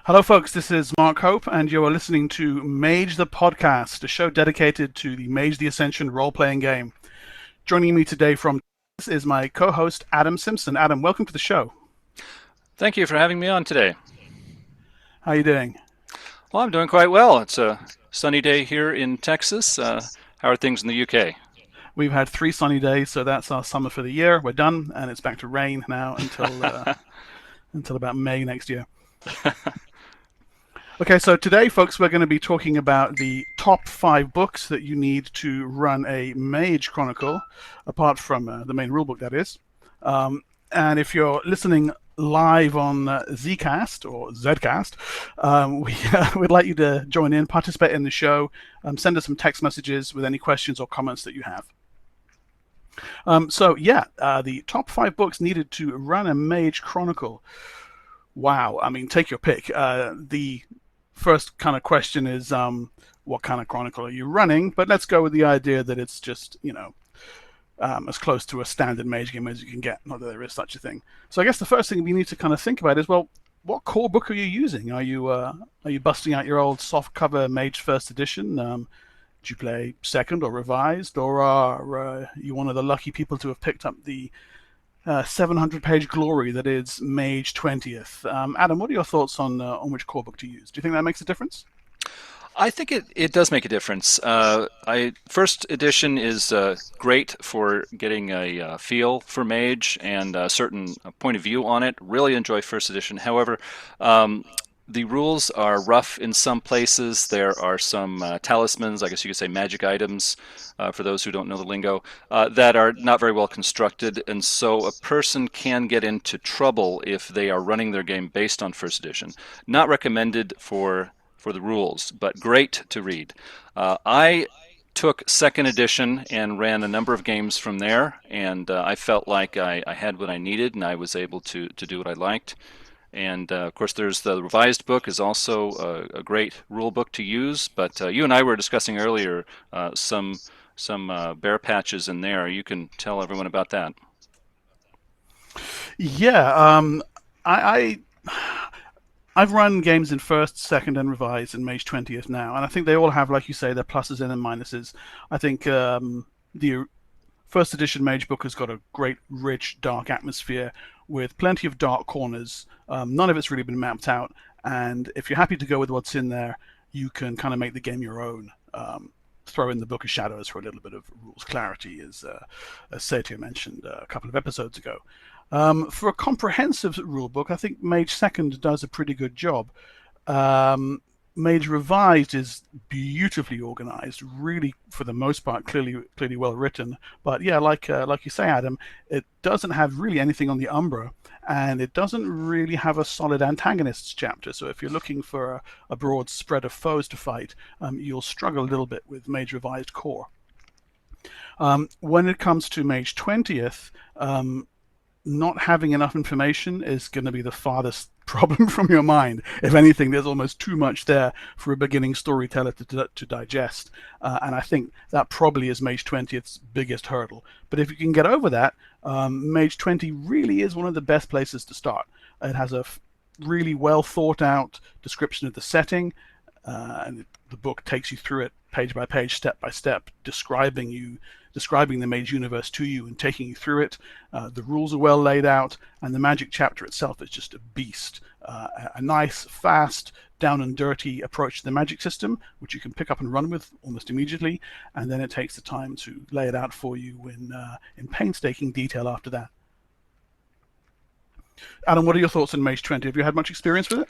Hello, folks. This is Mark Hope, and you are listening to Mage the Podcast, a show dedicated to the Mage the Ascension role playing game. Joining me today from Texas is my co host, Adam Simpson. Adam, welcome to the show. Thank you for having me on today. How are you doing? Well, I'm doing quite well. It's a sunny day here in Texas. How are things in the UK? We've had 3 sunny days, so that's our summer for the year. We're done, and it's back to rain now until about May next year. Okay, so today, folks, we're going to be talking about the top 5 books that you need to run a Mage Chronicle, apart from the main rulebook, that is. And if you're listening live on Zcast or Zcast, we'd like you to join in, participate in the show, send us some text messages with any questions or comments that you have. The top 5 books needed to run a Mage Chronicle. Wow, I mean, take your pick. The first kind of question is, what kind of chronicle are you running? But let's go with the idea that it's just, as close to a standard Mage game as you can get. Not that there is such a thing. So I guess the first thing we need to kind of think about is, well, what core book are you using? Are you busting out your old softcover Mage First Edition? Do you play Second or Revised, or are you one of the lucky people to have picked up the 700-page glory that is Mage 20th? Adam, what are your thoughts on which core book to use? Do you think that makes a difference? I think it does make a difference. First edition is great for getting a feel for Mage and a certain point of view on it. Really enjoy first edition. However, the rules are rough in some places. There are some talismans, I guess you could say magic items, for those who don't know the lingo, that are not very well constructed, and so a person can get into trouble if they are running their game based on first edition. Not recommended for the rules, but great to read. I took second edition and ran a number of games from there, and I felt like I had what I needed, and I was able to do what I liked. And of course, there's the revised book is also a great rule book to use. But you and I were discussing earlier some bare patches in there. You can tell everyone about that. Yeah, I I've run games in first, second, and revised in Mage 20th now, and I think they all have, like you say, their pluses and their minuses. I think the first edition Mage book has got a great, rich, dark atmosphere with plenty of dark corners. None of it's really been mapped out, and if you're happy to go with what's in there, you can kind of make the game your own. Throw in the Book of Shadows for a little bit of rules clarity, as Satya mentioned a couple of episodes ago. For a comprehensive rulebook, I think Mage Second does a pretty good job. Mage Revised is beautifully organized, really, for the most part, clearly well written. But yeah, like you say, Adam, it doesn't have really anything on the Umbra, and it doesn't really have a solid antagonists chapter. So if you're looking for a broad spread of foes to fight, you'll struggle a little bit with Mage Revised core. When it comes to Mage 20th, not having enough information is going to be the farthest problem from your mind. If anything, there's almost too much there for a beginning storyteller to digest. And I think that probably is Mage 20th's biggest hurdle. But if you can get over that, Mage 20 really is one of the best places to start. It has a really well thought out description of the setting, and the book takes you through it page by page, step by step, describing the Mage universe to you and taking you through it. The rules are well laid out, and the magic chapter itself is just a beast. A nice, fast, down and dirty approach to the magic system, which you can pick up and run with almost immediately, and then it takes the time to lay it out for you in painstaking detail after that. Adam, what are your thoughts on Mage 20? Have you had much experience with it?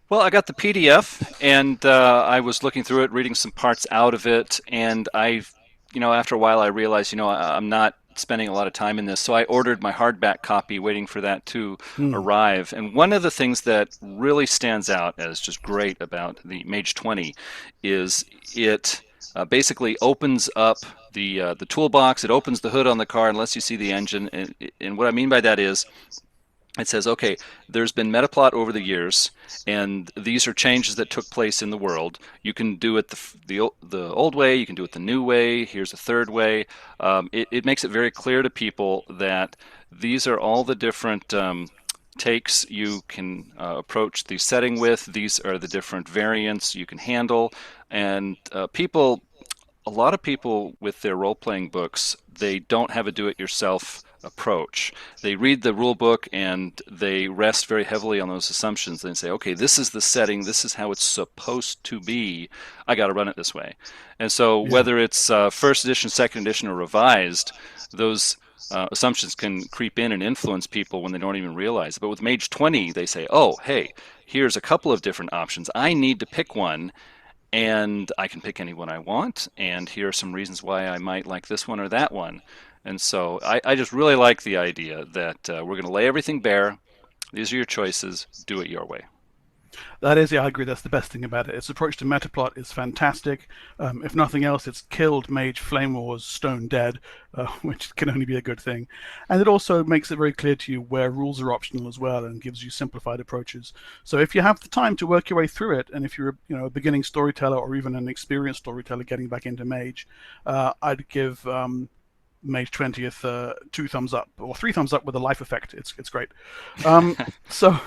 Well, I got the PDF, and I was looking through it, reading some parts out of it, and after a while I realized, I'm not spending a lot of time in this, so I ordered my hardback copy, waiting for that to arrive. And one of the things that really stands out as just great about the Mage 20 is it basically opens up the toolbox. It opens the hood on the car and lets you see the engine. And what I mean by that is, it says, okay, there's been metaplot over the years, and these are changes that took place in the world. You can do it the old way, you can do it the new way, here's a third way. It makes it very clear to people that these are all the different takes you can approach the setting with. These are the different variants you can handle. And a lot of people with their role playing books, they don't have a do it yourself approach. They read the rule book and they rest very heavily on those assumptions and say, okay, this is the setting, this is how it's supposed to be. I got to run it this way. And so, Yeah. whether it's first edition, second edition, or revised, those assumptions can creep in and influence people when they don't even realize it. But with Mage 20, they say, oh, hey, here's a couple of different options. I need to pick one, and I can pick any one I want, and here are some reasons why I might like this one or that one. And so I just really like the idea that we're going to lay everything bare. These are your choices. Do it your way. That is, yeah, I agree. That's the best thing about it. Its approach to metaplot is fantastic. If nothing else, it's killed Mage Flame Wars stone dead, which can only be a good thing. And it also makes it very clear to you where rules are optional as well, and gives you simplified approaches. So if you have the time to work your way through it, and if you're a beginning storyteller or even an experienced storyteller getting back into Mage, I'd give Mage 20th 2 thumbs up or 3 thumbs up with a life effect. It's great. So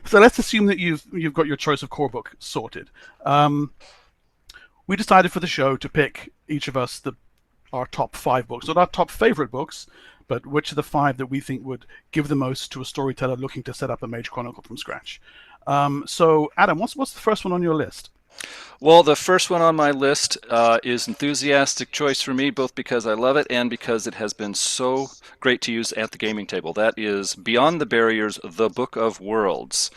so let's assume that you've got your choice of core book sorted. We decided for the show to pick each of us our top 5 books, not our top favorite books, but which are the 5 that we think would give the most to a storyteller looking to set up a Mage Chronicle from scratch. So Adam, what's the first one on your list? Well, the first one on my list is enthusiastic choice for me, both because I love it and because it has been so great to use at the gaming table. That is Beyond the Barriers, The Book of Worlds.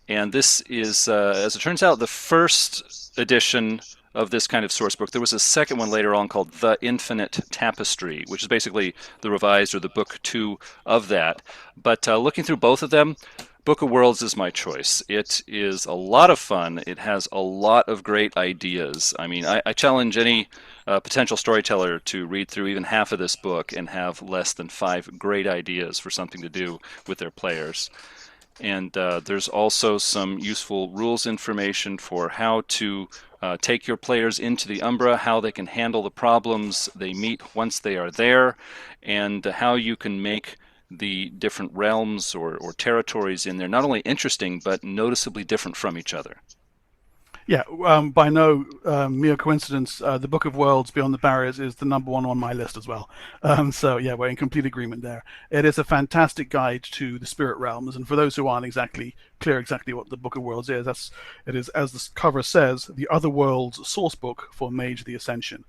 And this is, as it turns out, the first edition of this kind of source book. There was a second one later on called The Infinite Tapestry, which is basically the revised or the book 2 of that. But looking through both of them, Book of Worlds is my choice. It is a lot of fun. It has a lot of great ideas. I mean, I challenge any potential storyteller to read through even half of this book and have less than 5 great ideas for something to do with their players. And there's also some useful rules information for how to take your players into the Umbra, how they can handle the problems they meet once they are there, and how you can make the different realms or territories in there not only interesting but noticeably different from each other. Yeah, by no mere coincidence, the Book of Worlds Beyond the Barriers is the number one on my list as well. So yeah, we're in complete agreement there. It is a fantastic guide to the spirit realms, and for those who aren't exactly clear exactly what the Book of Worlds is, it is, as the cover says, the other worlds source book for Mage the Ascension.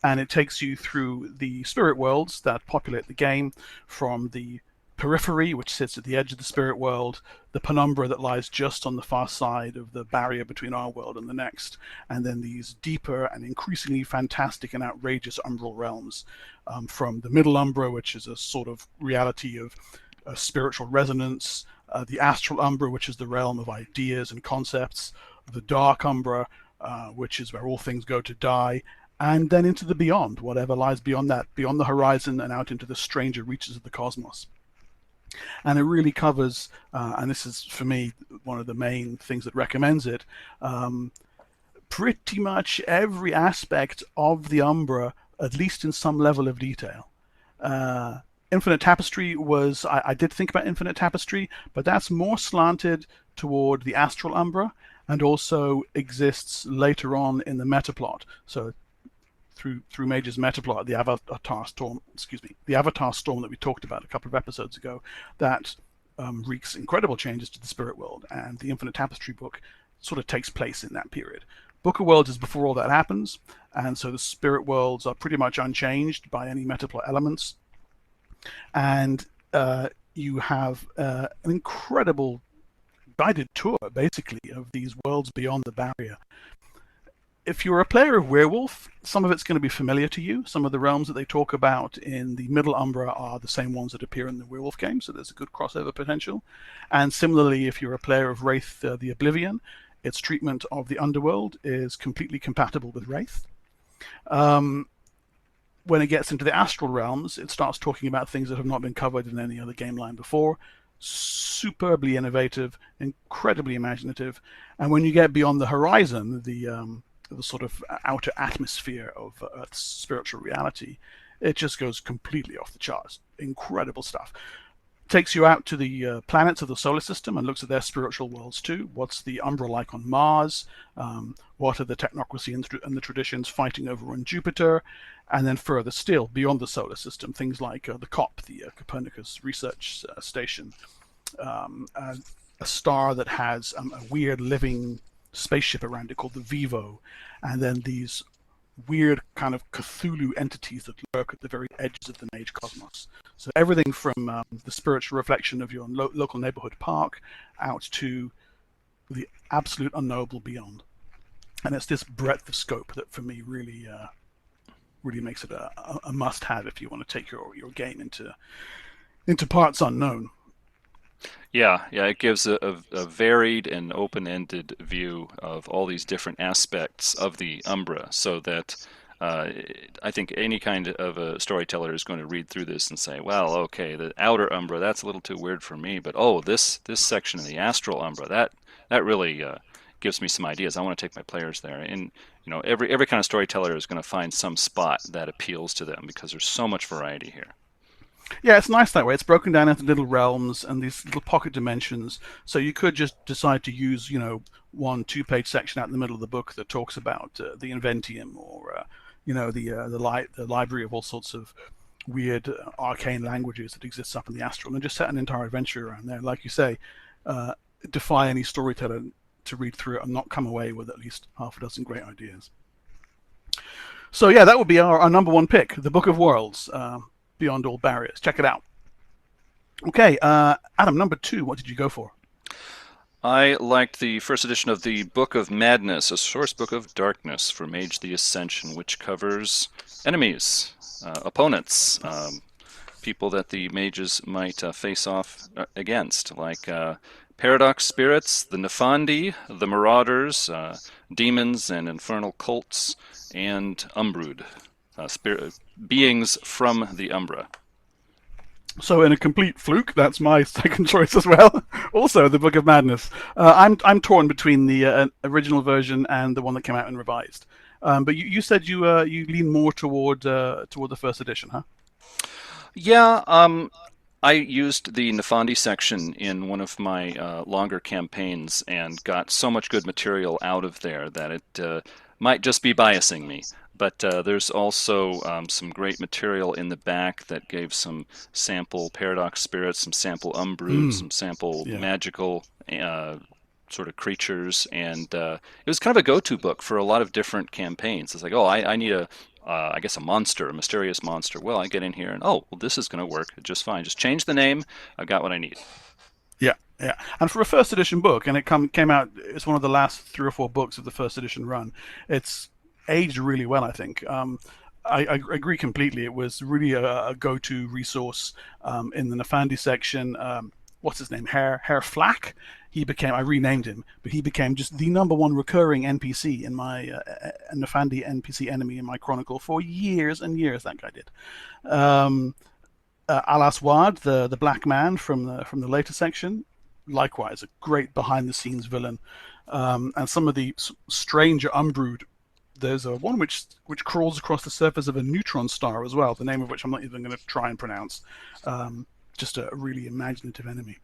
And it takes you through the spirit worlds that populate the game, from the periphery, which sits at the edge of the spirit world, the penumbra that lies just on the far side of the barrier between our world and the next, and then these deeper and increasingly fantastic and outrageous umbral realms, from the middle umbra, which is a sort of reality of spiritual resonance, the astral umbra, which is the realm of ideas and concepts, the dark umbra, which is where all things go to die, and then into the beyond, whatever lies beyond that, beyond the horizon and out into the stranger reaches of the cosmos. And it really covers, and this is for me one of the main things that recommends it, pretty much every aspect of the Umbra, at least in some level of detail. Infinite Tapestry was, I did think about Infinite Tapestry, but that's more slanted toward the Astral Umbra, and also exists later on in the metaplot. So through Mage's metaplot, the Avatar Storm that we talked about a couple of episodes ago, that wreaks incredible changes to the spirit world, and the Infinite Tapestry book sort of takes place in that period. Book of Worlds is before all that happens, and so the spirit worlds are pretty much unchanged by any metaplot elements, and you have an incredible guided tour, basically, of these worlds beyond the barrier. If you're a player of Werewolf, some of it's going to be familiar to you. Some of the realms that they talk about in the Middle Umbra are the same ones that appear in the Werewolf game, so there's a good crossover potential. And similarly, if you're a player of Wraith the Oblivion, its treatment of the Underworld is completely compatible with Wraith. When it gets into the Astral realms, it starts talking about things that have not been covered in any other game line before. Superbly innovative, incredibly imaginative. And when you get beyond the horizon, the sort of outer atmosphere of Earth's spiritual reality, it just goes completely off the charts. Incredible stuff. takes you out to the planets of the solar system and looks at their spiritual worlds too. What's the Umbra like on Mars? What are the technocracy and the traditions fighting over on Jupiter? And then further still, beyond the solar system, things like the COP, the Copernicus Research Station, a star that has a weird living spaceship around it called the Vivo, and then these weird kind of Cthulhu entities that lurk at the very edges of the Mage cosmos. So everything from the spiritual reflection of your local neighborhood park out to the absolute unknowable beyond. And it's this breadth of scope that, for me, really makes it a must-have if you want to take your game into parts unknown. Yeah, it gives a varied and open-ended view of all these different aspects of the Umbra, so that I think any kind of a storyteller is going to read through this and say, well, okay, the outer Umbra, that's a little too weird for me, but oh, this section of the Astral Umbra, that really gives me some ideas. I want to take my players there. And every kind of storyteller is going to find some spot that appeals to them because there's so much variety here. Yeah, it's nice that way. It's broken down into little realms and these little pocket dimensions. So you could just decide to use, 1-2 page section out in the middle of the book that talks about the Inventium, or the library of all sorts of weird arcane languages that exists up in the astral, and just set an entire adventure around there. Like you say, defy any storyteller to read through it and not come away with at least half a dozen great ideas. So yeah, that would be our number one pick, the Book of Worlds. Beyond All Barriers. Check it out. Okay, Adam, number 2, what did you go for? I liked the first edition of the Book of Madness, a source book of darkness for Mage the Ascension, which covers enemies, opponents, people that the mages might face off against, like Paradox Spirits, the Nefandi, the Marauders, demons and infernal cults, and Umbrood. Beings from the Umbra. So in a complete fluke, that's my second choice as well. Also, the Book of Madness. I'm torn between the original version and the one that came out and revised. But you said you lean more toward the first edition, huh? Yeah. I used the Nefandi section in one of my longer campaigns and got so much good material out of there that it might just be biasing me. But there's also some great material in the back that gave some sample Paradox Spirits, some sample Umbrood, some sample magical sort of creatures, and it was kind of a go-to book for a lot of different campaigns. It's like, oh, I need I guess a monster, a mysterious monster. Well, I get in here and, oh, well, this is going to work just fine. Just change the name. I've got what I need. Yeah. And for a first edition book, and it came out, it's one of the last 3 or 4 books of the first edition run. It's aged really well, I think. I agree completely. It was really a go-to resource in the Nefandi section. What's his name? Herr Flack. I renamed him, but he became just the number one recurring NPC in my Nefandi NPC enemy in my chronicle for years and years. That guy did. Alas Wad, the black man from the later section, likewise a great behind-the-scenes villain. And some of the stranger Umbrood. There's one which crawls across the surface of a neutron star as well, the name of which I'm not even going to try and pronounce. Just a really imaginative enemy.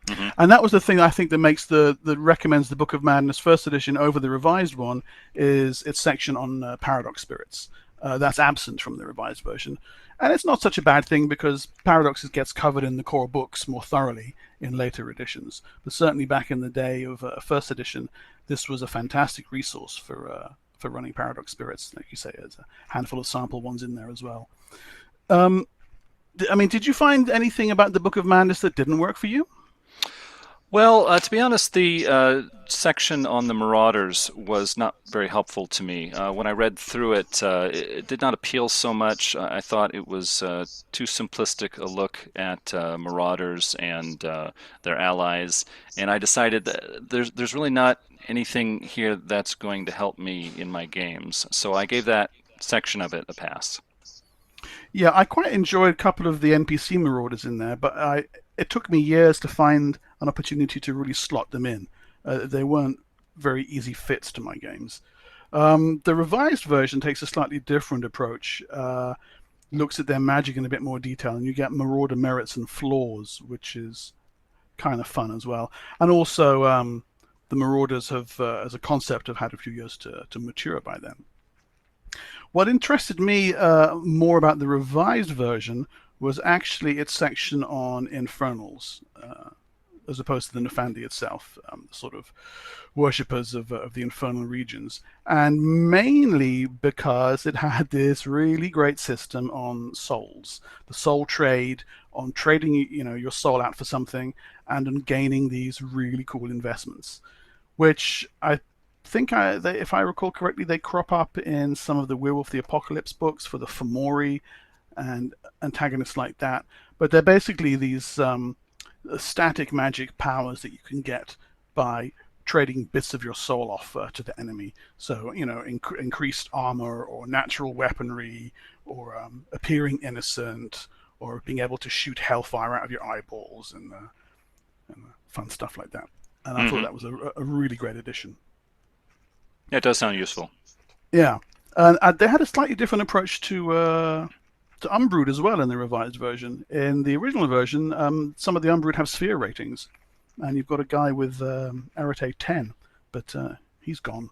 Mm-hmm. And that was the thing I think that recommends the Book of Madness first edition over the revised one, is its section on Paradox Spirits. That's absent from the revised version. And it's not such a bad thing because Paradox gets covered in the core books more thoroughly in later editions. But certainly back in the day of first edition, this was a fantastic resource for running Paradox Spirits. Like you say, there's a handful of sample ones in there as well. Did you find anything about the Book of Madness that didn't work for you? Well, to be honest, the section on the Marauders was not very helpful to me. When I read through it, it did not appeal so much. I thought it was too simplistic a look at Marauders and their allies, and I decided that there's really not anything here that's going to help me in my games. So I gave that section of it a pass. Yeah, I quite enjoyed a couple of the NPC Marauders in there, but it took me years to find an opportunity to really slot them in. They weren't very easy fits to my games. The revised version takes a slightly different approach. looks at their magic in a bit more detail, and you get Marauder merits and flaws, which is kind of fun as well. And also, the Marauders have, as a concept, have had a few years to mature by then. What interested me more about the revised version was actually its section on infernals, as opposed to the Nefandi itself, the sort of worshippers of the infernal regions, and mainly because it had this really great system on souls, the soul trade, on trading your soul out for something, and on gaining these really cool investments, which I think if I recall correctly, they crop up in some of the Werewolf the Apocalypse books for the Fomori and antagonists like that. But they're basically these static magic powers that you can get by trading bits of your soul off to the enemy. So, increased armor or natural weaponry or appearing innocent or being able to shoot hellfire out of your eyeballs and fun stuff like that. And I thought that was a really great addition. Yeah, it does sound useful. Yeah. And they had a slightly different approach to Umbrood as well in the revised version. In the original version, some of the Umbrood have sphere ratings, and you've got a guy with Arete 10, but he's gone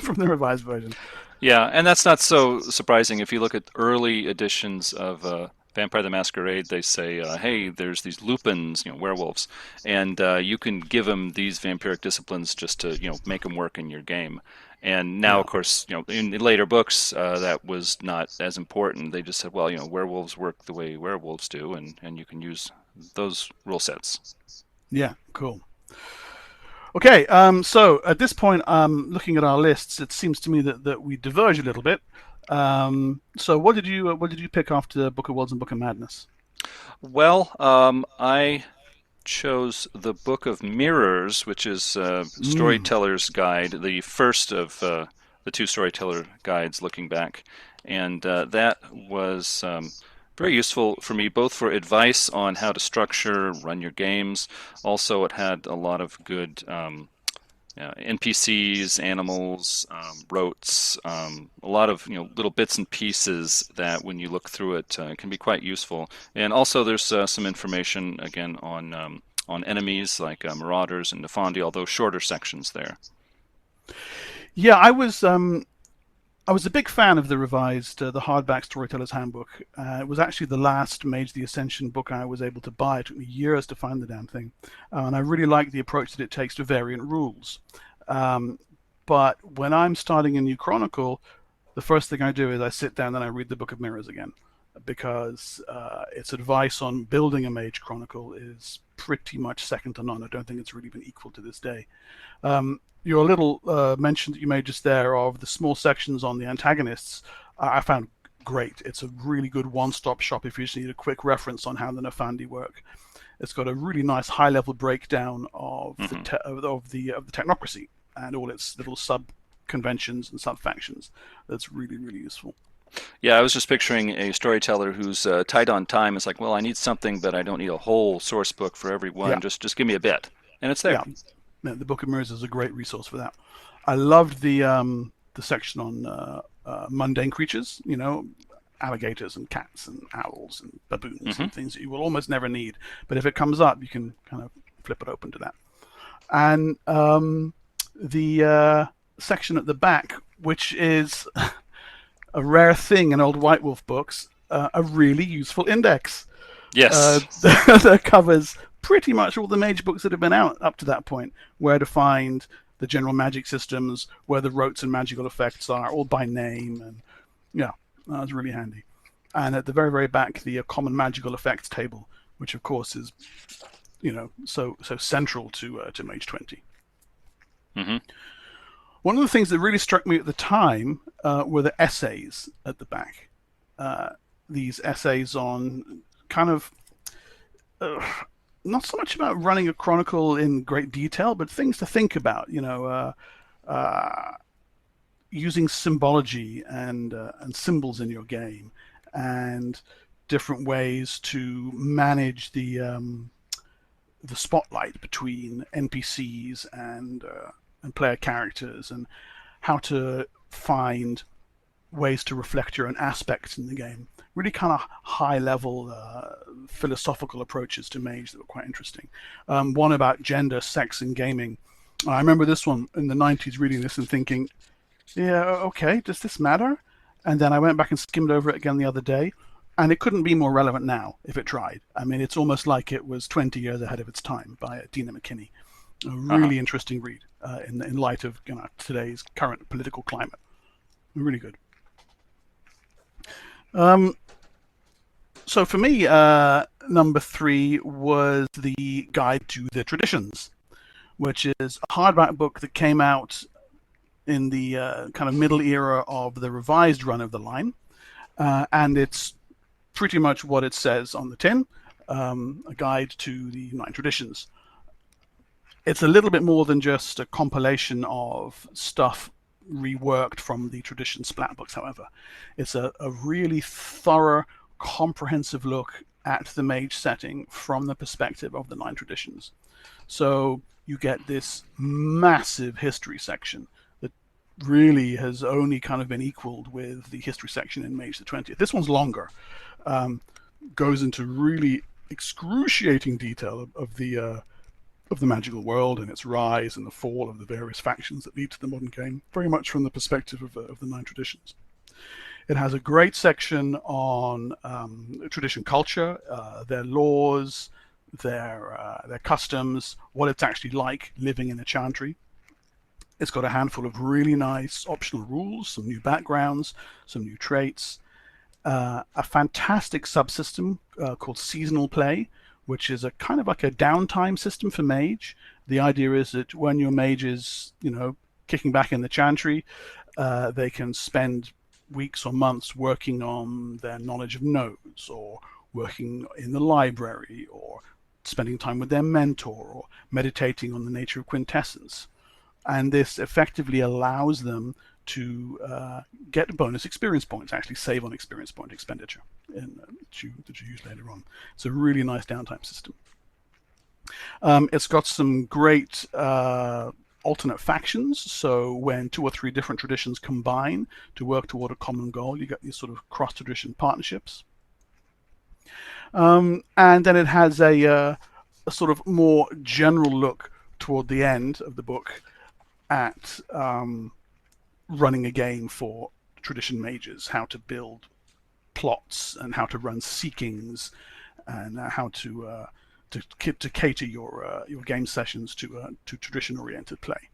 from the revised version. Yeah, and that's not so surprising. If you look at early editions of Vampire the Masquerade, they say, hey, there's these lupins, werewolves, and you can give them these vampiric disciplines just to, make them work in your game. And now, of course, in later books, that was not as important. They just said, well, werewolves work the way werewolves do, and you can use those rule sets. Yeah, cool. Okay, so at this point, looking at our lists, it seems to me that we diverge a little bit. So what did you pick after Book of Worlds and Book of Madness? Well, I chose the Book of Mirrors, which is Storyteller's Guide, the first of the two Storyteller guides looking back. And that was very useful for me, both for advice on how to structure, run your games. Also, it had a lot of good NPCs, animals, rotes, a lot of little bits and pieces that when you look through it can be quite useful. And also there's some information again on enemies like Marauders and Nefandi, although shorter sections there. Yeah, I was a big fan of the revised, the hardback Storyteller's Handbook. It was actually the last Mage the Ascension book I was able to buy. It took me years to find the damn thing. And I really like the approach that it takes to variant rules. But when I'm starting a new Chronicle, the first thing I do is I sit down and I read the Book of Mirrors again, because its advice on building a Mage Chronicle is pretty much second to none. I don't think it's really been equal to this day. Your little mention that you made just there of the small sections on the antagonists, I found great. It's a really good one-stop shop if you just need a quick reference on how the Nefandi work. It's got a really nice high-level breakdown of the Technocracy and all its little sub-conventions and sub-factions. That's really, really useful. Yeah, I was just picturing a storyteller who's tight on time. It's like, well, I need something, but I don't need a whole source book for every one. Yeah. Just give me a bit, and it's there. Yeah, the Book of Mirrors is a great resource for that. I loved the section on mundane creatures. Alligators and cats and owls and baboons and things that you will almost never need. But if it comes up, you can kind of flip it open to that. And the section at the back, which is a rare thing in old White Wolf books, a really useful index. Yes. That covers pretty much all the Mage books that have been out up to that point, where to find the general magic systems, where the rotes and magical effects are, all by name. And yeah, that was really handy. And at the very, very back, the common magical effects table, which of course is, so central to Mage 20. Mm-hmm. One of the things that really struck me at the time were the essays at the back. These essays on kind of not so much about running a chronicle in great detail, but things to think about. Using symbology and symbols in your game, and different ways to manage the spotlight between NPCs and player characters, and how to find ways to reflect your own aspects in the game. Really kind of high level philosophical approaches to Mage that were quite interesting. One about gender, sex, and gaming. I remember this one in the 90s reading this and thinking, yeah, okay, does this matter? And then I went back and skimmed over it again the other day, and it couldn't be more relevant now if it tried. I mean, it's almost like it was 20 years ahead of its time by Dina McKinney. A Uh-huh. really interesting read in light of today's current political climate. Really good. Um, so for me, number 3 was the Guide to the Traditions, which is a hardback book that came out in the kind of middle era of the revised run of the line, and it's pretty much what it says on the tin, a guide to the 9 traditions. It's a little bit more than just a compilation of stuff reworked from the tradition splat books, however. It's a really thorough, comprehensive look at the Mage setting from the perspective of the 9 traditions. So you get this massive history section that really has only kind of been equaled with the history section in Mage the 20th. This one's longer, goes into really excruciating detail of the magical world and its rise and the fall of the various factions that lead to the modern game, very much from the perspective of the 9 traditions. It has a great section on tradition culture, their laws, their customs, what it's actually like living in a chantry. It's got a handful of really nice optional rules, some new backgrounds, some new traits, a fantastic subsystem called seasonal play, which is a kind of like a downtime system for Mage. The idea is that when your Mage is, kicking back in the chantry, they can spend weeks or months working on their knowledge of nodes, or working in the library, or spending time with their mentor, or meditating on the nature of quintessence. And this effectively allows them to get bonus experience points, actually save on experience point expenditure that you use later on. It's a really nice downtime system. It's got some great alternate factions, so when 2 or 3 different traditions combine to work toward a common goal, you get these sort of cross-tradition partnerships. And then it has a sort of more general look toward the end of the book at running a game for tradition mages, how to build plots and how to run seekings and how to cater your game sessions to tradition-oriented play.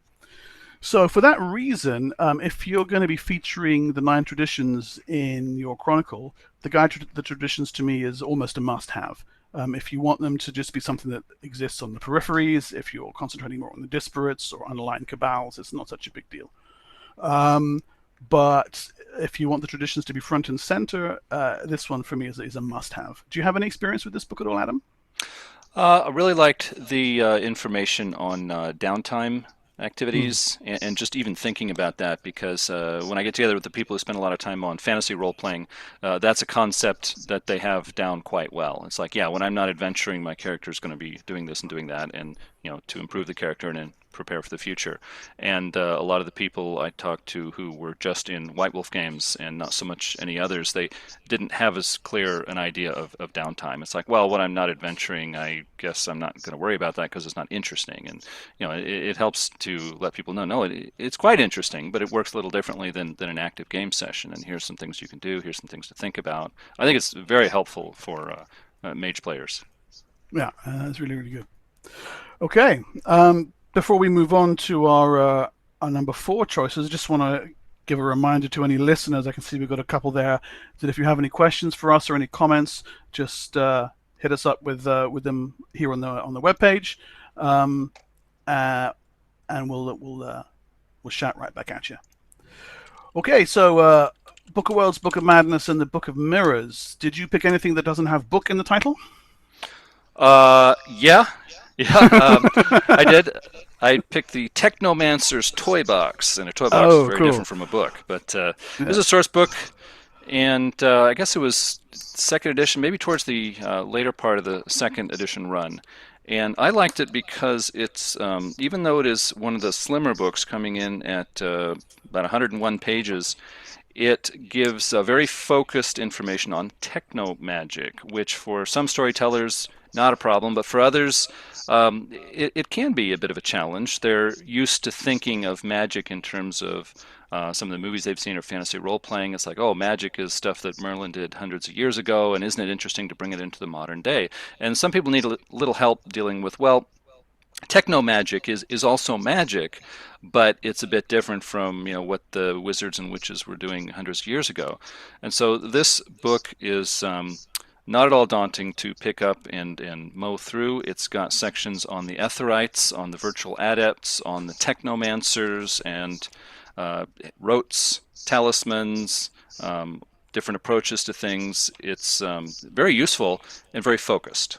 So for that reason, if you're going to be featuring the 9 traditions in your chronicle, the Guide to the Traditions to me is almost a must-have. If you want them to just be something that exists on the peripheries, if you're concentrating more on the disparates or underlying cabals, it's not such a big deal. But if you want the traditions to be front and center, this one for me is a must-have. Do you have any experience with this book at all, Adam? I really liked the information on downtime Mm. activities and just even thinking about that, because when I get together with the people who spend a lot of time on fantasy role playing, that's a concept that they have down quite well. It's like, yeah, when I'm not adventuring, my character is going to be doing this and doing that, and to improve the character and then prepare for the future. And a lot of the people I talked to who were just in White Wolf games and not so much any others, they didn't have as clear an idea of downtime. It's like, well, when I'm not adventuring, I guess I'm not going to worry about that because it's not interesting. And it helps to let people know, no, it's quite interesting, but it works a little differently than an active game session. And here's some things you can do. Here's some things to think about. I think it's very helpful for Mage players. Yeah, that's really, really good. Okay. Before we move on to our number 4 choices, I just want to give a reminder to any listeners. I can see we've got a couple there. That if you have any questions for us or any comments, just hit us up with them here on the webpage, and we'll shout right back at you. Okay, so Book of Worlds, Book of Madness, and the Book of Mirrors. Did you pick anything that doesn't have book in the title? Yeah, yeah, I did. I picked the Technomancers Toy Box, and a toy box is Oh, very cool. different from a book, but it was Yeah. a source book, and I guess it was second edition, maybe towards the later part of the second edition run. And I liked it because it's, even though it is one of the slimmer books coming in at about 101 pages, It gives very focused information on techno magic, which for some storytellers not a problem, but for others it can be a bit of a challenge. They're used to thinking of magic in terms of some of the movies they've seen or fantasy role playing. It's like, oh, magic is stuff that Merlin did hundreds of years ago, and isn't it interesting to bring it into the modern day? And some people need a little help dealing with, well, techno magic is also magic, but it's a bit different from what the wizards and witches were doing hundreds of years ago. And so this book is not at all daunting to pick up and mow through. It's got sections on the Etherites, on the virtual adepts, on the Technomancers, and rotes, talismans, different approaches to things. It's very useful and very focused.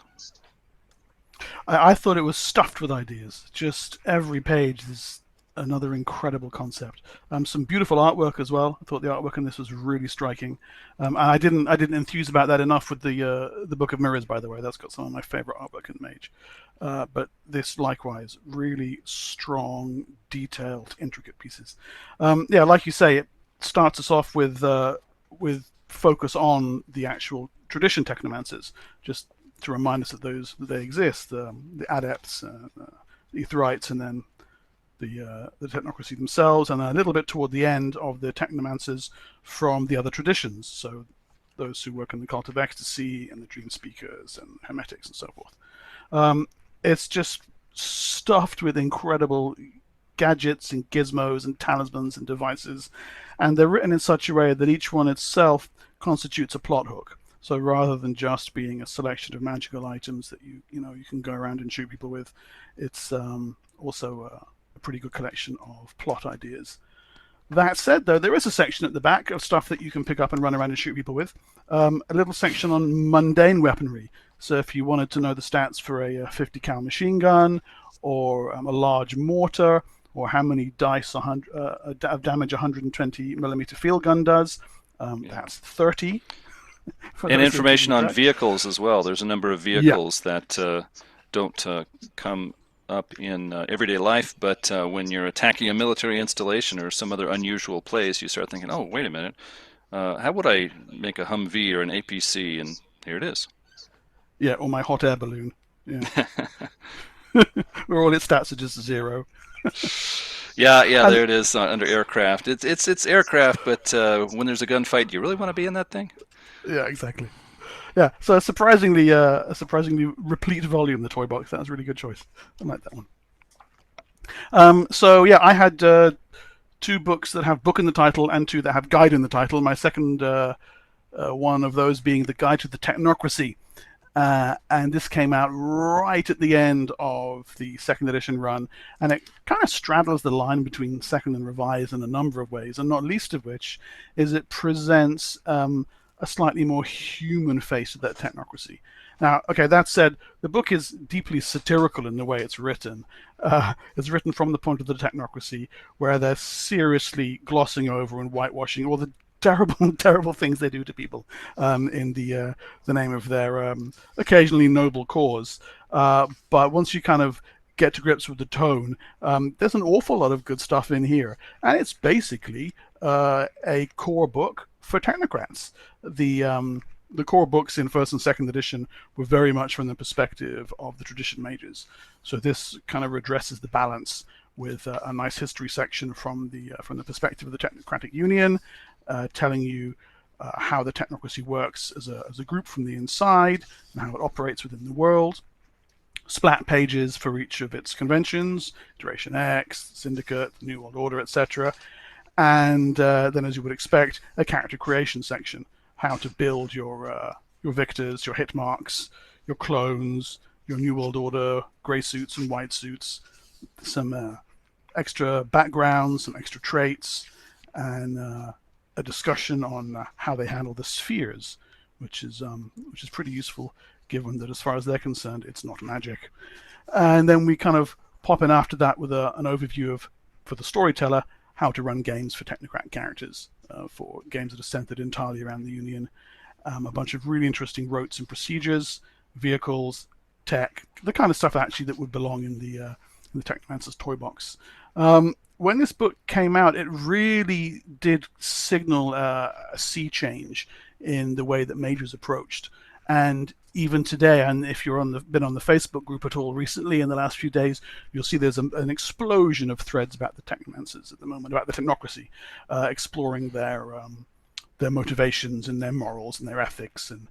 I thought it was stuffed with ideas. Just every page is another incredible concept. Some beautiful artwork as well. I thought the artwork in this was really striking. And I didn't enthuse about that enough with the Book of Mirrors, by the way. That's got some of my favorite artwork in Mage. But this likewise, really strong, detailed, intricate pieces. Yeah, like you say, it starts us off with focus on the actual tradition technomancers, just to remind us that they exist. The adepts, the Etherites, and then the Technocracy themselves, and a little bit toward the end of the Technomancers from the other traditions. So those who work in the Cult of Ecstasy and the Dream Speakers and Hermetics and so forth. It's just stuffed with incredible gadgets and gizmos and talismans and devices, and they're written in such a way that each one itself constitutes a plot hook. So rather than just being a selection of magical items that you can go around and shoot people with, it's also a pretty good collection of plot ideas. That said, though, there is a section at the back of stuff that you can pick up and run around and shoot people with. A little section on mundane weaponry. So if you wanted to know the stats for a 50 cal machine gun, or a large mortar, or how many dice of damage a 120 millimeter field gun does, Yeah. that's 30. And information on vehicles as well. There's a number of Yeah, vehicles that don't come up in everyday life, but when you're attacking a military installation or some other unusual place, you start thinking, oh, wait a minute, how would I make a Humvee or an APC? And here it is. yeah, or my hot air balloon. Yeah, where all its stats are just zero. Yeah, yeah, And there it is under aircraft. It's aircraft, but when there's a gunfight, do you really want to be in that thing? yeah, exactly. Yeah, so a surprisingly replete volume, the toy box. That was a really good choice. I like that one. So yeah, I had two books that have book in the title and two that have guide in the title. My second one of those being the Guide to the Technocracy. And this came out right at the end of the second edition run, and it kind of straddles the line between second and revised in a number of ways, and not least of which is it presents a slightly more human face of that technocracy. Now, okay, that said, the book is deeply satirical in the way it's written. It's written from the point of the technocracy, where they're seriously glossing over and whitewashing all the terrible, terrible things they do to people in the name of their occasionally noble cause. But once you kind of get to grips with the tone, there's an awful lot of good stuff in here, and it's basically a core book for technocrats. The core books in first and second edition were very much from the perspective of the tradition mages. So this kind of redresses the balance with a nice history section from the perspective of the Technocratic Union, telling you how the technocracy works as a group from the inside and how it operates within the world. Splat pages for each of its conventions, Duration X, Syndicate, New World Order, etc. And then, as you would expect, a character creation section, how to build your victors, your hit marks, your clones, your New World Order grey suits and white suits, some extra backgrounds, some extra traits, and a discussion on how they handle the spheres, which is pretty useful, given that as far as they're concerned, it's not magic. And then we kind of pop in after that with an overview of, for the storyteller, how to run games for technocrat characters, for games that are centered entirely around the Union. A bunch of really interesting rotes and procedures, vehicles, tech, the kind of stuff actually that would belong in the Technomancers Toy Box. when this book came out, it really did signal a sea change in the way that Mage was approached. And even today, and if you're been on the Facebook group at all recently in the last few days, you'll see there's an explosion of threads about the Technomancers at the moment, about the Technocracy, exploring their motivations and their morals and their ethics, and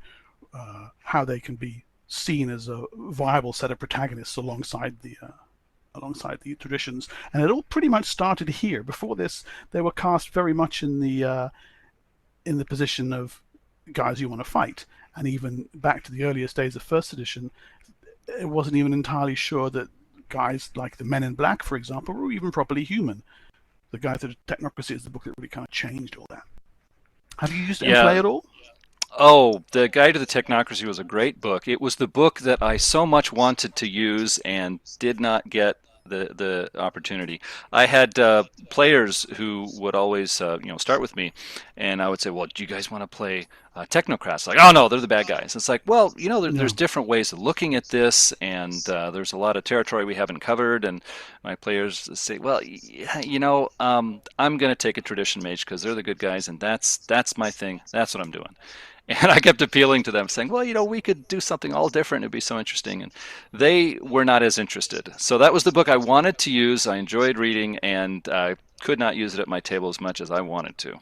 how they can be seen as a viable set of protagonists alongside the traditions. And it all pretty much started here. Before this, they were cast very much in the position of guys you want to fight. And even back to the earliest days of first edition, it wasn't even entirely sure that guys like the Men in Black, for example, were even properly human. The Guide to the Technocracy is the book that really kind of changed all that. Have you used it in play Yeah. at all? Oh, The Guide to the Technocracy was a great book. It was the book that I so much wanted to use and did not get the opportunity. I had players who would always start with me, and I would say, "Well, do you guys want to play Technocrats?" Like, "Oh no, they're the bad guys." It's like, well, there's No. different ways of looking at this, and there's a lot of territory we haven't covered. And my players say, "Well, I'm going to take a tradition mage because they're the good guys, and that's my thing. That's what I'm doing." And I kept appealing to them, saying, "Well, we could do something all different. It'd be so interesting." And they were not as interested. So that was the book I wanted to use. I enjoyed reading, and I could not use it at my table as much as I wanted to.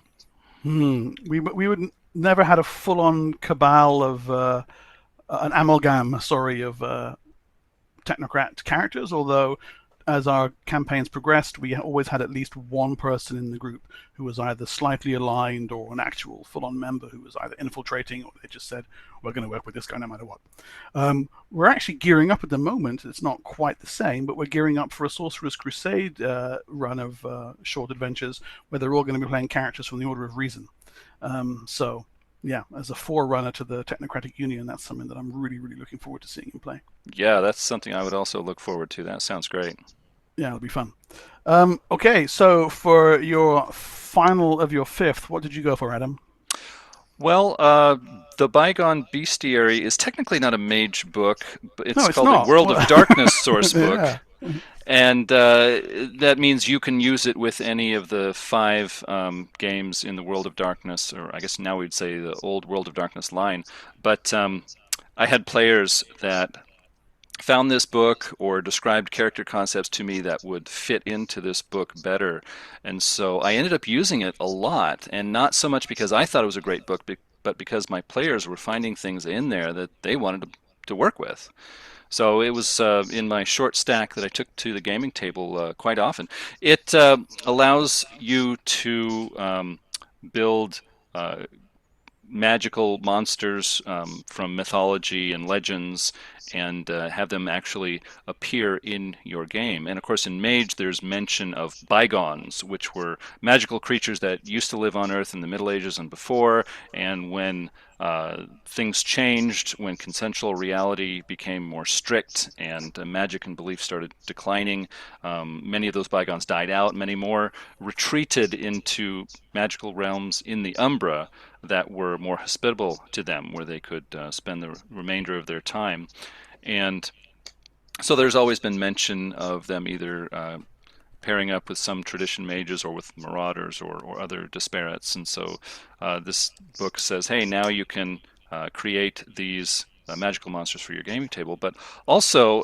We would never had a full on cabal of an amalgam, sorry, of technocrat characters. Although, as our campaigns progressed, we always had at least one person in the group who was either slightly aligned or an actual full on member who was either infiltrating, or they just said, "We're going to work with this guy no matter what." We're actually gearing up at the moment. It's not quite the same, but we're gearing up for a Sorcerer's Crusade run of short adventures where they're all going to be playing characters from the Order of Reason. So, yeah, as a forerunner to the Technocratic Union, that's something that I'm really, really looking forward to seeing in play. Yeah, that's something I would also look forward to. That sounds great. Yeah, it'll be fun. Okay, so for your final of your fifth, what did you go for, Adam? Well, the Bygone Bestiary is technically not a mage book, but No, it's it's called a not. World of Darkness source book. Yeah. And that means you can use it with any of the five games in the World of Darkness, or I guess now we'd say the old World of Darkness line. But I had players that found this book or described character concepts to me that would fit into this book better. And so I ended up using it a lot, and not so much because I thought it was a great book, but because my players were finding things in there that they wanted to work with. So it was in my short stack that I took to the gaming table quite often. It allows you to build magical monsters from mythology and legends, and have them actually appear in your game. And of course, in Mage, there's mention of bygones, which were magical creatures that used to live on Earth in the Middle Ages and before. And when things changed, when consensual reality became more strict and magic and belief started declining, many of those bygones died out. Many more retreated into magical realms in the Umbra that were more hospitable to them, where they could spend the remainder of their time. And so there's always been mention of them either pairing up with some tradition mages or with marauders or other disparates. And so this book says, hey, now you can create these magical monsters for your gaming table. But also,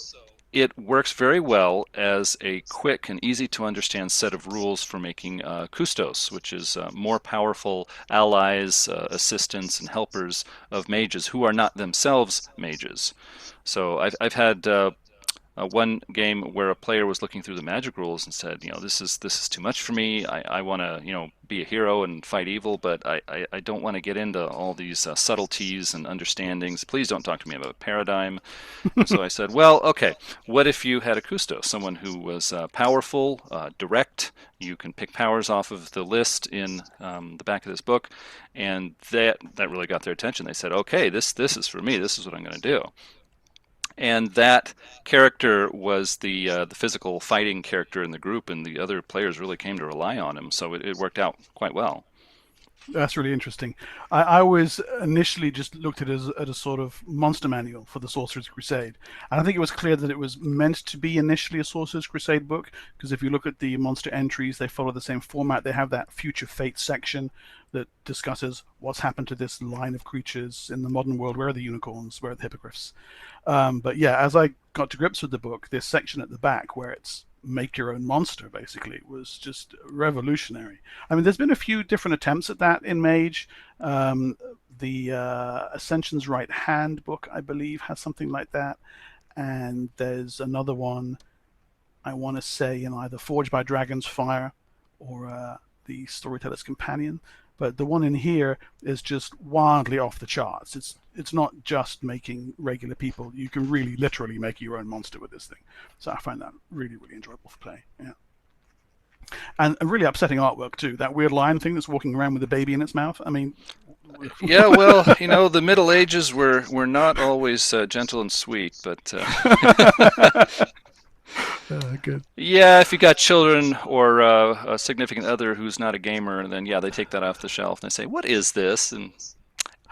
it works very well as a quick and easy to understand set of rules for making Kustos, which is more powerful allies, assistants, and helpers of mages who are not themselves mages. So I've had one game where a player was looking through the magic rules and said, this is too much for me. I want to be a hero and fight evil, but I don't want to get into all these subtleties and understandings. Please don't talk to me about paradigm. And so I said, well, okay, what if you had a Custo, someone who was powerful, direct? You can pick powers off of the list in the back of this book, and that really got their attention. They said, okay, this is for me. This is what I'm going to do. And that character was the physical fighting character in the group, and the other players really came to rely on him. So it worked out quite well. That's really interesting. I always initially just looked at it as at a sort of monster manual for the Sorcerer's Crusade. And I think it was clear that it was meant to be initially a Sorcerer's Crusade book, because if you look at the monster entries, they follow the same format. They have that future fate section that discusses what's happened to this line of creatures in the modern world. Where are the unicorns? Where are the hippogriffs? But yeah, as I got to grips with the book, this section at the back where it's make your own monster basically was just revolutionary. I mean, there's been a few different attempts at that in Mage. The Ascension's Right Handbook, I believe, has something like that, and there's another one I want to say in either Forged by Dragon's Fire or the Storyteller's Companion. But the one in here is just wildly off the charts. It's not just making regular people. You can really literally make your own monster with this thing. So I find that really, really enjoyable for play. Yeah. And a really upsetting artwork too. That weird lion thing that's walking around with a baby in its mouth. I mean, Yeah, well, the Middle Ages were not always gentle and sweet, but good. yeah, if you got children or a significant other who's not a gamer, then yeah, they take that off the shelf and they say, "What is this?" And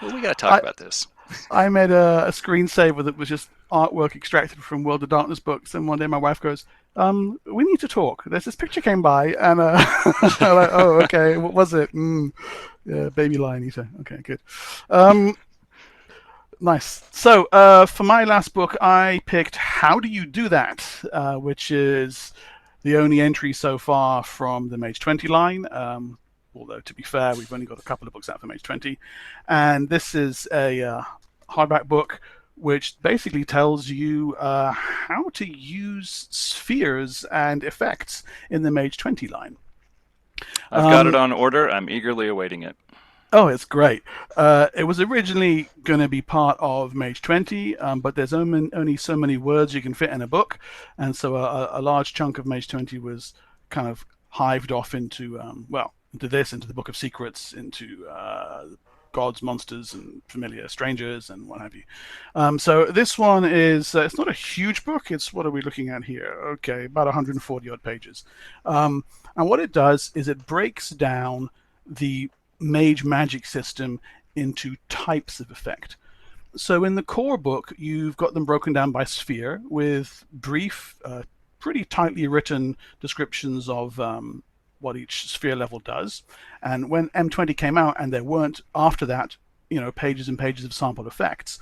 well, we got to talk I about this. I made a screensaver that was just artwork extracted from World of Darkness books, and one day my wife goes, "We need to talk. There's this picture came by, and I'm like, oh, okay, what was it? Yeah, baby lion eater. Okay, good. Um, nice. So for my last book, I picked How Do You Do That, which is the only entry so far from the Mage 20 line. Although, to be fair, we've only got a couple of books out for Mage 20. And this is a hardback book which basically tells you how to use spheres and effects in the Mage 20 line. I've got it on order. I'm eagerly awaiting it. Oh, it's great. It was originally going to be part of Mage 20, but there's only so many words you can fit in a book. And so a large chunk of Mage 20 was kind of hived off into, into this, into the Book of Secrets, into gods, monsters, and familiar strangers, and what have you. So this one is, it's not a huge book. It's, what are we looking at here? Okay, about 140 odd pages. And what it does is it breaks down the Mage magic system into types of effect. So in the core book, you've got them broken down by sphere with brief, pretty tightly written descriptions of what each sphere level does. And when M20 came out and there weren't after that, pages and pages of sample effects,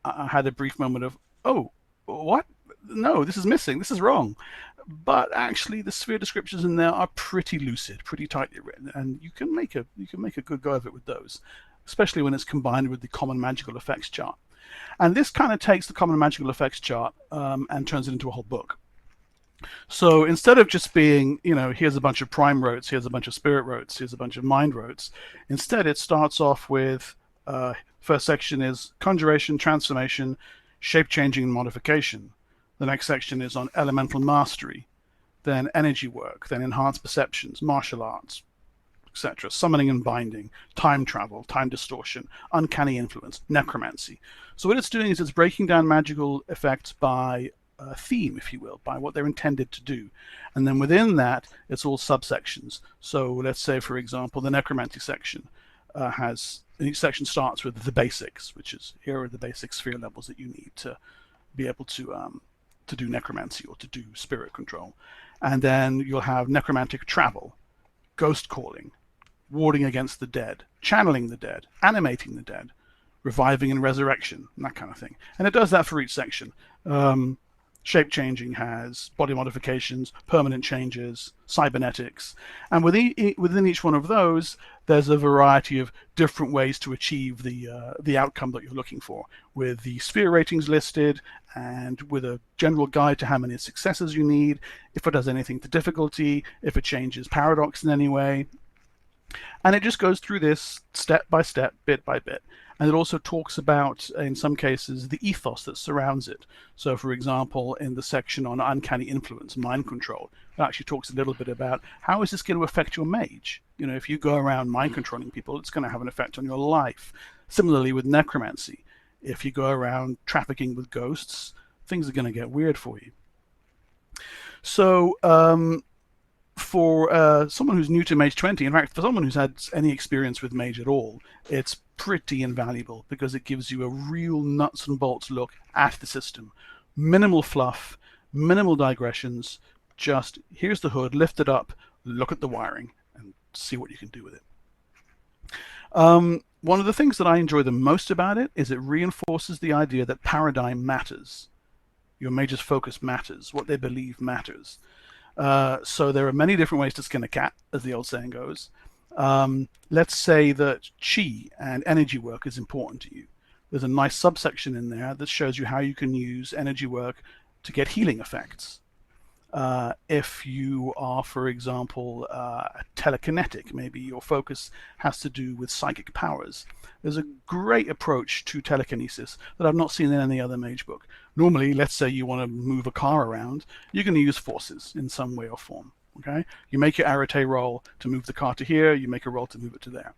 I had a brief moment of, oh, what? No, this is missing. This is wrong. But actually, the sphere descriptions in there are pretty lucid, pretty tightly written, and you can make a good go of it with those, especially when it's combined with the common magical effects chart. And this kind of takes the common magical effects chart and turns it into a whole book. So instead of just being, here's a bunch of prime rotes, here's a bunch of spirit rotes, here's a bunch of mind rotes, instead it starts off with first section is conjuration, transformation, shape changing, and modification. The next section is on elemental mastery, then energy work, then enhanced perceptions, martial arts, etc., summoning and binding, time travel, time distortion, uncanny influence, necromancy. So what it's doing is it's breaking down magical effects by theme, if you will, by what they're intended to do. And then within that, it's all subsections. So let's say, for example, the necromancy section each section starts with the basics, which is here are the basic sphere levels that you need to be able to do necromancy or to do spirit control. And then you'll have necromantic travel, ghost calling, warding against the dead, channeling the dead, animating the dead, reviving and resurrection, and that kind of thing. And it does that for each section. Shape changing has body modifications, permanent changes, cybernetics, and within each one of those, there's a variety of different ways to achieve the outcome that you're looking for, with the sphere ratings listed and with a general guide to how many successes you need, if it does anything to difficulty, if it changes paradox in any way. And it just goes through this step by step, bit by bit. And it also talks about, in some cases, the ethos that surrounds it. So, for example, in the section on uncanny influence, mind control, it actually talks a little bit about how is this going to affect your mage? If you go around mind controlling people, it's going to have an effect on your life. Similarly with necromancy, if you go around trafficking with ghosts, things are going to get weird for you. So, for someone who's new to Mage 20, in fact, for someone who's had any experience with Mage at all, it's pretty invaluable because it gives you a real nuts and bolts look at the system. Minimal fluff, minimal digressions, just here's the hood, lift it up, look at the wiring, and see what you can do with it. One of the things that I enjoy the most about it is it reinforces the idea that paradigm matters. Your mage's focus matters. What they believe matters. So there are many different ways to skin a cat, as the old saying goes. Let's say that chi and energy work is important to you. There's a nice subsection in there that shows you how you can use energy work to get healing effects. If you are, for example, telekinetic, maybe your focus has to do with psychic powers. There's a great approach to telekinesis that I've not seen in any other mage book. Normally, let's say you want to move a car around, you're going to use forces in some way or form. Okay, you make your arete roll to move the car to here, you make a roll to move it to there.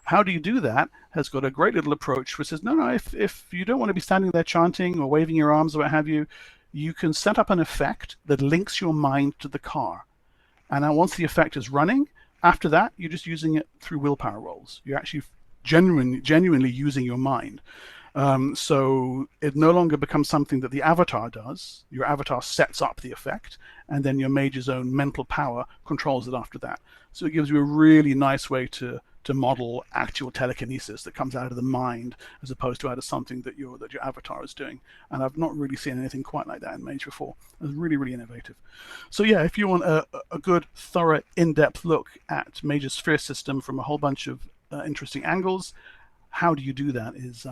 How do you do that has got a great little approach which says, no, if you don't want to be standing there chanting or waving your arms or what have you, you can set up an effect that links your mind to the car. And now once the effect is running, after that, you're just using it through willpower rolls. You're actually genuinely using your mind. So it no longer becomes something that the avatar does. Your avatar sets up the effect, and then your mage's own mental power controls it after that. So it gives you a really nice way to model actual telekinesis that comes out of the mind as opposed to out of something that your avatar is doing. And I've not really seen anything quite like that in Mage before. It's really, really innovative. So yeah, if you want a good, thorough, in-depth look at Mage's sphere system from a whole bunch of interesting angles, how do you do that is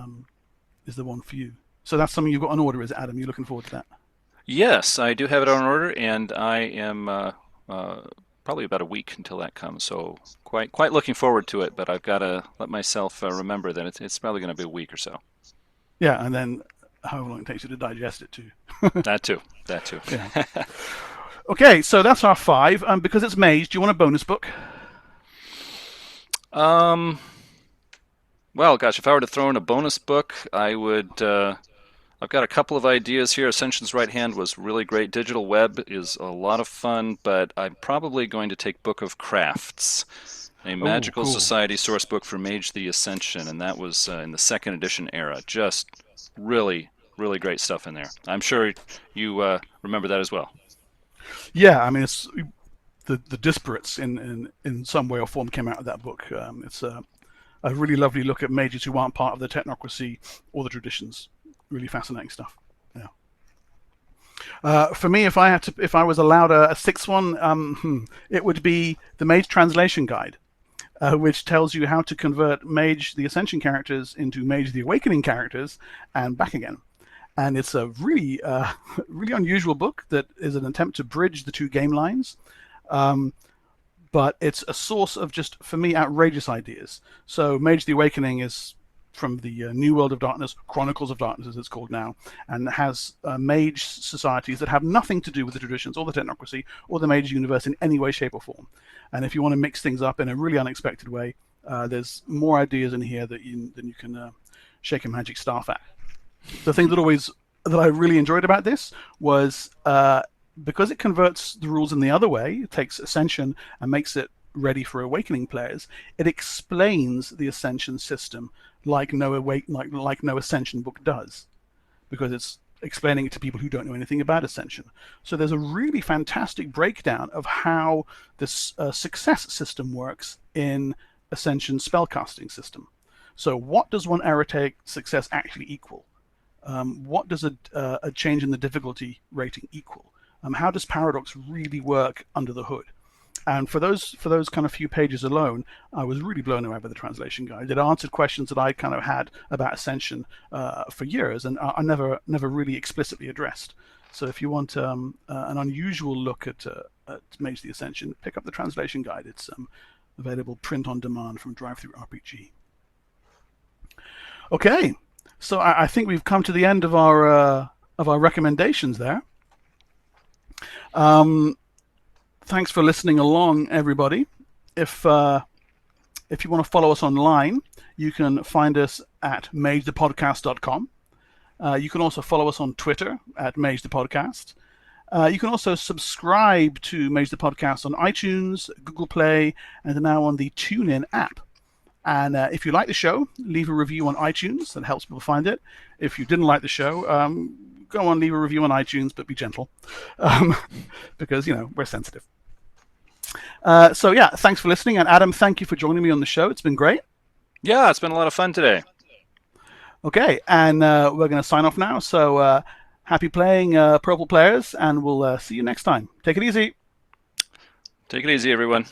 the one for you. So that's something you've got on order, is it, Adam? You're looking forward to that? Yes, I do have it on order, and I am probably about a week until that comes. So quite looking forward to it. But I've got to let myself remember that it's probably going to be a week or so. Yeah, and then however long it takes you to digest it too. That too. Yeah. Okay, so that's our 5. Because it's Mage, do you want a bonus book? Well, gosh, if I were to throw in a bonus book, I would. I've got a couple of ideas here. Ascension's Right Hand was really great. Digital Web is a lot of fun, but I'm probably going to take Book of Crafts, a Magical cool. Society source book for Mage the Ascension, and that was in the 2nd edition era. Just really, really great stuff in there. I'm sure you remember that as well. Yeah, I mean, it's the disparates in some way or form came out of that book. It's a really lovely look at mages who aren't part of the technocracy or the traditions. Really fascinating stuff. Yeah. For me, if I was allowed a 6th one, it would be the Mage Translation Guide, which tells you how to convert Mage the Ascension characters into Mage the Awakening characters and back again. And it's a really, really unusual book that is an attempt to bridge the 2 game lines. But it's a source of just, for me, outrageous ideas. So Mage the Awakening is from the New World of Darkness, Chronicles of Darkness as it's called now, and has mage societies that have nothing to do with the traditions or the technocracy or the mage universe in any way, shape or form. And if you want to mix things up in a really unexpected way, there's more ideas in here than you can shake a magic staff at. The thing that I really enjoyed about this was because it converts the rules in the other way, it takes Ascension and makes it ready for Awakening players, it explains the Ascension system like no Ascension book does, because it's explaining it to people who don't know anything about Ascension. So there's a really fantastic breakdown of how this success system works in Ascension spellcasting system. So what does one Arete success actually equal? What does a change in the difficulty rating equal? How does Paradox really work under the hood? And for those kind of few pages alone, I was really blown away by the translation guide. It answered questions that I kind of had about Ascension for years, and I never really explicitly addressed. So if you want an unusual look at Mage the Ascension, pick up the translation guide. It's available print on demand from DriveThruRPG. Okay, so I think we've come to the end of our recommendations there. Thanks for listening along, everybody. If you want to follow us online, you can find us at magethepodcast.com. You can also follow us on Twitter at magethepodcast. You can also subscribe to Mage the Podcast on iTunes, Google Play, and now on the TuneIn app. And if you like the show, leave a review on iTunes. That helps people find it. If you didn't like the show, go on, leave a review on iTunes, but be gentle. Because, we're sensitive. So, yeah, thanks for listening. And Adam, thank you for joining me on the show. It's been great. Yeah, it's been a lot of fun today. Okay, and we're going to sign off now. So happy playing, Purple players, and we'll see you next time. Take it easy. Take it easy, everyone.